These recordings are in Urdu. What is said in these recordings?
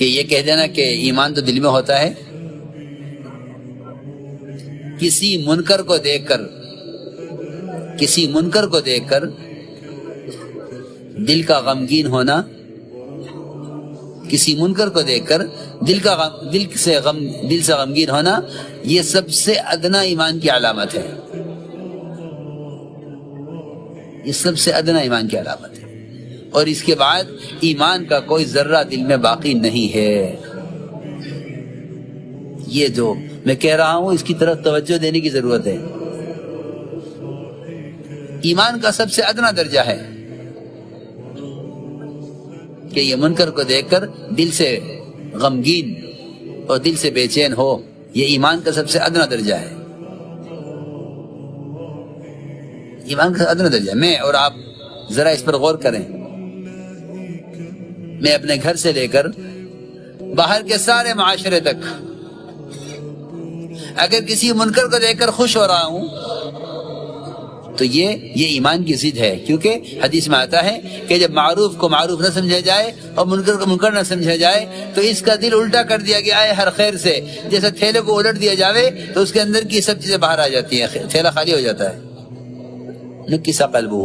کہ یہ کہہ دینا کہ ایمان تو دل میں ہوتا ہے، کسی منکر کو دیکھ کر دل کا غمگین ہونا، کسی منکر کو دیکھ کر دل سے غمگین ہونا، یہ سب سے ادنا ایمان کی علامت ہے، یہ سب سے ادنا ایمان کی علامت ہے، اور اس کے بعد ایمان کا کوئی ذرہ دل میں باقی نہیں ہے۔ یہ جو میں کہہ رہا ہوں اس کی طرف توجہ دینے کی ضرورت ہے۔ ایمان کا سب سے ادنا درجہ ہے کہ یہ منکر کو دیکھ کر دل سے غمگین اور دل سے بے چین ہو، یہ ایمان کا سب سے ادنا درجہ ہے، ایمان کا ادنا درجہ۔ میں اور آپ ذرا اس پر غور کریں، میں اپنے گھر سے لے کر باہر کے سارے معاشرے تک اگر کسی منکر کو دیکھ کر خوش ہو رہا ہوں تو یہ ایمان کی ضد ہے، کیونکہ حدیث میں آتا ہے کہ جب معروف کو معروف نہ سمجھا جائے اور منکر کو منکر نہ سمجھا جائے تو اس کا دل الٹا کر دیا گیا ہے ہر خیر سے، جیسے تھیلے کو الٹ دیا جاوے تو اس کے اندر کی سب چیزیں باہر آ جاتی ہیں، تھیلا خالی ہو جاتا ہے۔ نکسا قلبہ،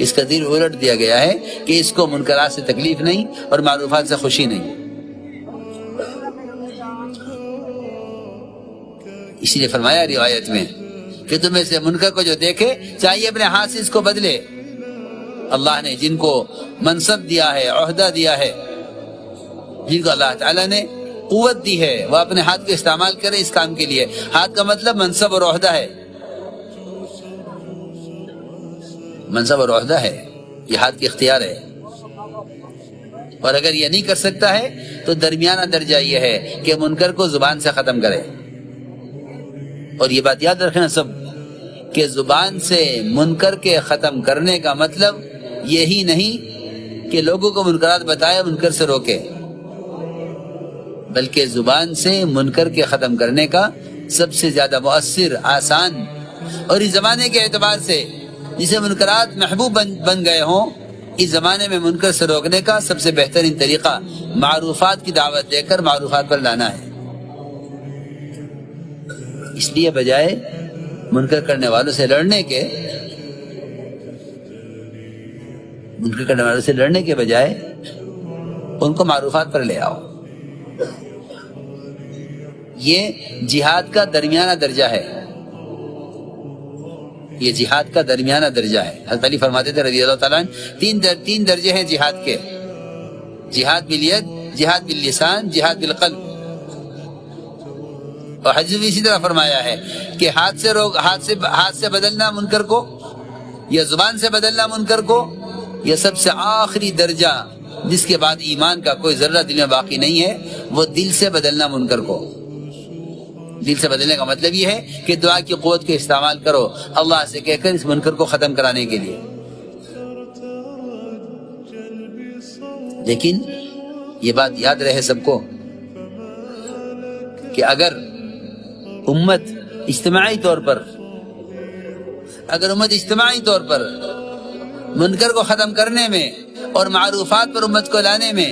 اس کا دل الٹ دیا گیا ہے کہ اس کو منکرات سے تکلیف نہیں اور معروفات سے خوشی نہیں۔ اسی لیے فرمایا روایت میں کہ تم میں سے منکر کو جو دیکھے چاہیے اپنے ہاتھ سے اس کو بدلے۔ اللہ نے جن کو منصب دیا ہے، عہدہ دیا ہے، جن کو اللہ تعالیٰ نے قوت دی ہے، وہ اپنے ہاتھ کو استعمال کرے اس کام کے لیے۔ ہاتھ کا مطلب منصب اور عہدہ ہے، منصب اور عہدہ ہے، یہ ہاتھ کی اختیار ہے۔ اور اگر یہ نہیں کر سکتا ہے تو درمیانہ درجہ یہ ہے کہ منکر کو زبان سے ختم کرے۔ اور یہ بات یاد رکھنا سب کہ زبان سے منکر کے ختم کرنے کا مطلب یہی نہیں کہ لوگوں کو منکرات بتائے، منکر سے روکے، بلکہ زبان سے منکر کے ختم کرنے کا سب سے زیادہ مؤثر، آسان اور اس زمانے کے اعتبار سے جسے منکرات محبوب بن گئے ہوں، اس زمانے میں منکر سے روکنے کا سب سے بہترین طریقہ معروفات کی دعوت دے کر معروفات پر لانا ہے۔ اس لیے بجائے منکر کرنے والوں سے لڑنے کے بجائے ان کو معروفات پر لے آؤ۔ یہ جہاد کا درمیانہ درجہ ہے، یہ جہاد کا درمیانہ درجہ ہے۔ حضرت علی فرماتے تھے رضی اللہ تعالیٰ عنہ، تین درجے ہیں جہاد کے: جہاد بالید، جہاد باللسان، جہاد بالقلب۔ اور حدیث بھی اسی طرح فرمایا ہے کہ ہاتھ سے بدلنا منکر کو یا زبان سے بدلنا منکر کو، یہ سب سے آخری درجہ جس کے بعد ایمان کا کوئی ذرہ دل میں باقی نہیں ہے، وہ دل سے بدلنا منکر کو۔ دل سے بدلنے کا مطلب یہ ہے کہ دعا کی قوت کو استعمال کرو اللہ سے کہہ کر اس منکر کو ختم کرانے کے لیے۔ لیکن یہ بات یاد رہے سب کو کہ اگر امت اجتماعی طور پر منکر کو ختم کرنے میں اور معروفات پر امت کو لانے میں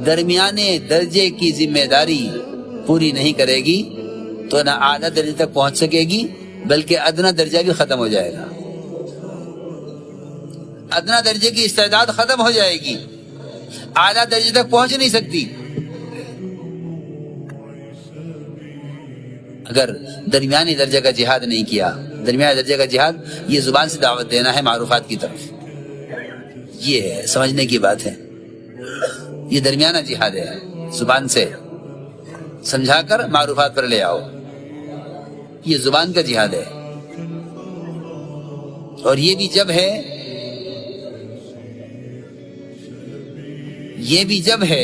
درمیانے درجے کی ذمہ داری پوری نہیں کرے گی تو نہ اعلیٰ درجے تک پہنچ سکے گی، بلکہ ادنا درجہ بھی ختم ہو جائے گا۔ ادنا درجے کی استعداد ختم ہو جائے گی، اعلیٰ درجے تک پہنچ نہیں سکتی۔ اگر درمیانی درجے کا جہاد نہیں کیا، درمیانی درجے کا جہاد یہ زبان سے دعوت دینا ہے معروفات کی طرف، یہ ہے سمجھنے کی بات ہے۔ یہ درمیانہ جہاد ہے، زبان سے سمجھا کر معروفات پر لے آؤ، یہ زبان کا جہاد ہے۔ اور یہ بھی جب ہے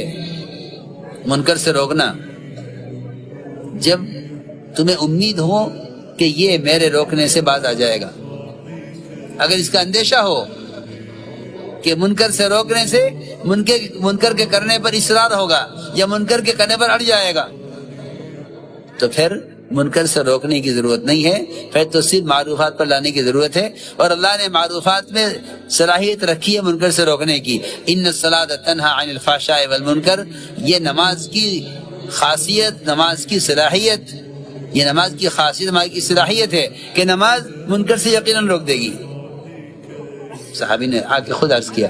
منکر سے روکنا جب تمہیں امید ہو کہ یہ میرے روکنے سے باز آ جائے گا۔ اگر اس کا اندیشہ ہو کہ منکر سے روکنے سے منکر کے کرنے پر اصرار ہوگا یا منکر کے کرنے پر اڑ جائے گا، تو پھر منکر سے روکنے کی ضرورت نہیں ہے، پھر تو صرف معروفات پر لانے کی ضرورت ہے، اور اللہ نے معروفات میں صلاحیت رکھی ہے منکر سے روکنے کی۔ ان الصلاۃ تنہی عن الفحشاء والمنکر، یہ نماز کی خاصیت، نماز کی صلاحیت، یہ نماز کی خاصیت، نماز کی صلاحیت ہے کہ نماز منکر سے یقیناً روک دے گی۔ صحابی نے آ کے خود عرض کیا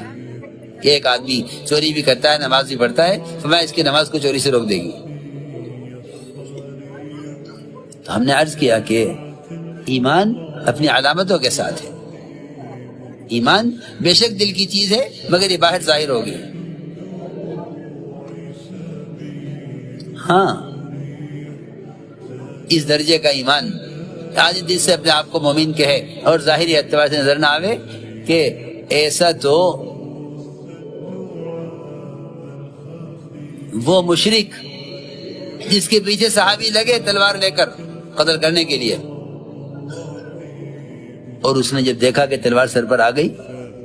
کہ ایک آدمی چوری بھی کرتا ہے، نماز بھی پڑھتا ہے، فرمایا اس کی نماز کو چوری سے روک دے گی۔ تو ہم نے عرض کیا کہ ایمان اپنی علامتوں کے ساتھ ہے، ایمان بے شک دل کی چیز ہے مگر یہ باہر ظاہر ہوگی۔ ہاں، اس درجے کا ایمان آج دل سے اپنے آپ کو مومن کہے اور ظاہری اعتبار سے نظر نہ آوے کہ ایسا تو وہ مشرک جس کے پیچھے صحابی لگے تلوار لے کر قتل کرنے کے لیے، اور اس نے جب دیکھا کہ تلوار سر پر آ گئی،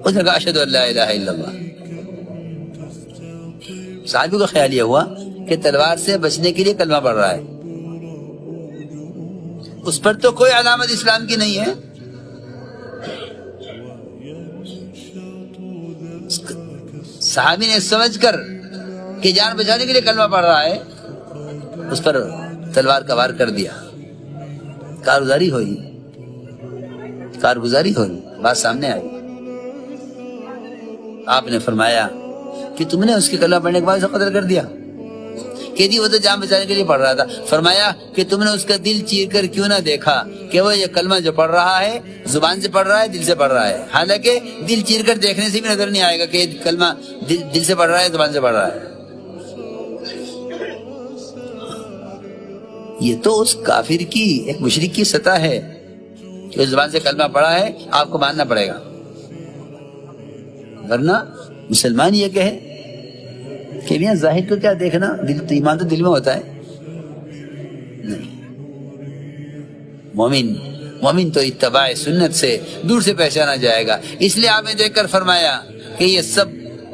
اس نے کہا اشہد ان لا الہ الا اللہ۔ صحابی کو خیال یہ ہوا کہ تلوار سے بچنے کے لیے کلمہ پڑھ رہا ہے، اس پر تو کوئی علامت اسلام کی نہیں ہے۔ صحابی نے سمجھ کر کہ جان بچانے کے لیے کلمہ پڑھ رہا ہے، اس پر تلوار کا وار کر دیا۔ کارگزاری ہوئی، بات سامنے آئی۔ آپ نے فرمایا کہ تم نے اس کے کلمہ پڑھنے کے بعد اسے قتل کر دیا؟ کہ جی وہ تو جان بچانے کے لیے پڑھ رہا تھا۔ فرمایا کہ تم نے اس کا دل چیر کر کیوں نہ دیکھا کہ وہ یہ کلمہ جو پڑھ رہا ہے زبان سے پڑھ رہا ہے، دل سے پڑھ رہا ہے؟ حالانکہ دل چیر کر دیکھنے سے بھی نظر نہیں آئے گا کہ یہ کلمہ دل سے پڑھ رہا ہے، زبان سے پڑھ رہا ہے۔ یہ تو اس کافر کی، ایک مشرک کی سطح ہے کہ اس زبان سے کلمہ پڑھا ہے، آپ کو ماننا پڑے گا، ورنہ مسلمان یہ کہے کہ میاں ظاہر کو کیا دیکھنا، دل تو ایمان تو دل میں ہوتا ہے۔ نہیں، مومن تو اتباع سنت سے دور سے پہچانا جائے گا۔ اس لیے آپ نے دیکھ کر فرمایا کہ یہ سب،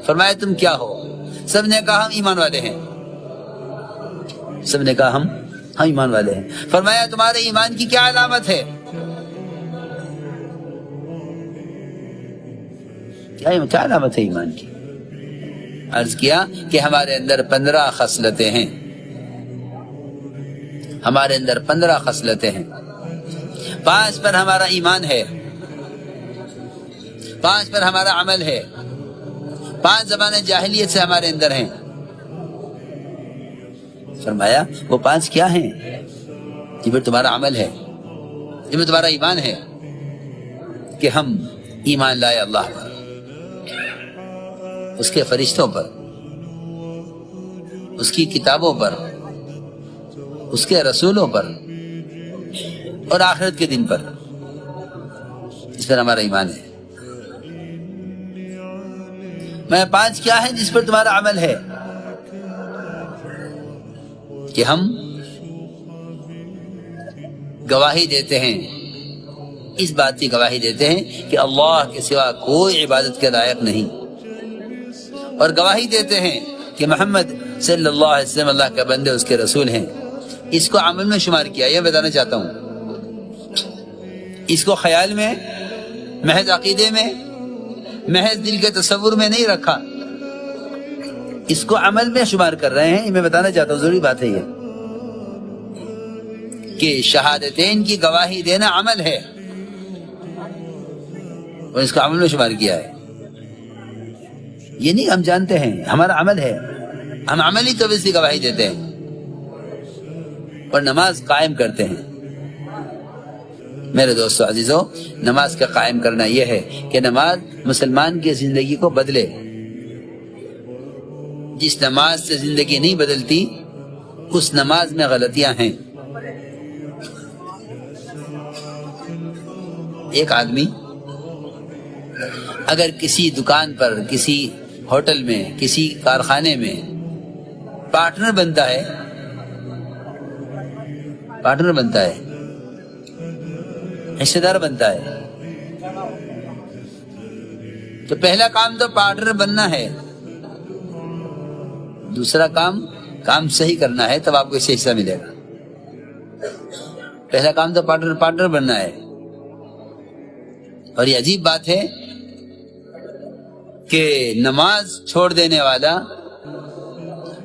فرمایا تم کیا ہو؟ سب نے کہا ہم ایمان والے ہیں، سب نے کہا ہم ایمان والے ہیں۔ فرمایا تمہارے ایمان کی کیا علامت ہے؟ کیا علامت ہے ایمان کی؟ عرض کیا کہ ہمارے اندر 15 خصلتیں ہیں، ہمارے اندر 15 خصلتیں ہیں۔ 5 پر ہمارا ایمان ہے، 5 پر ہمارا عمل ہے، 5 زبانیں جاہلیت سے ہمارے اندر ہیں۔ فرمایا وہ 5 کیا ہیں؟ جن پر تمہارا عمل ہے، جن پر تمہارا ایمان ہے، کہ ہم ایمان لائے اللہ پر، اس کے فرشتوں پر، اس کی کتابوں پر، اس کے رسولوں پر، اور آخرت کے دن پر، اس پر ہمارا ایمان ہے۔ میں 5 کیا ہے جس پر تمہارا عمل ہے؟ کہ ہم گواہی دیتے ہیں، اس بات کی گواہی دیتے ہیں کہ اللہ کے سوا کوئی عبادت کے لائق نہیں، اور گواہی دیتے ہیں کہ محمد صلی اللہ علیہ وسلم اللہ کے بندے، اس کے رسول ہیں۔ اس کو عمل میں شمار کیا، یہ بتانا چاہتا ہوں۔ اس کو خیال میں، محض عقیدے میں، محض دل کے تصور میں نہیں رکھا، اس کو عمل میں شمار کر رہے ہیں۔ میں بتانا چاہتا ہوں، ضروری بات ہے یہ کہ شہادتین کی گواہی دینا عمل ہے، اور اس کو عمل میں شمار کیا ہے۔ یہ نہیں ہم جانتے ہیں، ہمارا عمل ہے، ہم عملی طور سے گواہی دیتے ہیں اور نماز قائم کرتے ہیں۔ میرے دوستو عزیزو، نماز کا قائم کرنا یہ ہے کہ نماز مسلمان کی زندگی کو بدلے۔ جس نماز سے زندگی نہیں بدلتی اس نماز میں غلطیاں ہیں۔ ایک آدمی اگر کسی دکان پر، کسی ہوٹل میں، کسی کارخانے میں پارٹنر بنتا ہے، حصے دار بنتا ہے، تو پہلا کام تو پارٹنر بننا ہے، دوسرا کام صحیح کرنا ہے، تب آپ کو اس سے حصہ ملے گا۔ پہلا کام تو پارٹنر بننا ہے. اور یہ عجیب بات ہے کہ نماز چھوڑ دینے والا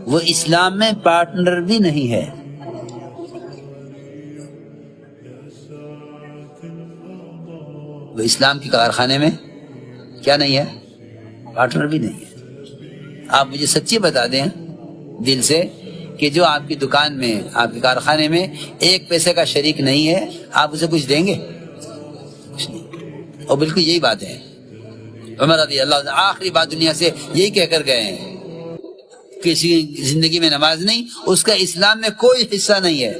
وہ اسلام میں پارٹنر بھی نہیں ہے. وہ اسلام کے کارخانے میں کیا نہیں ہے؟ پارٹنر بھی نہیں ہے. آپ مجھے سچی بتا دیں دل سے کہ جو آپ کی دکان میں، آپ کے کارخانے میں ایک پیسے کا شریک نہیں ہے، آپ اسے کچھ دیں گے؟ کچھ نہیں. اور بالکل یہی بات ہے. عمر رضی اللہ عنہ آخری بات دنیا سے یہی کہہ کر گئے ہیں، کسی زندگی میں نماز نہیں، اس کا اسلام میں کوئی حصہ نہیں ہے.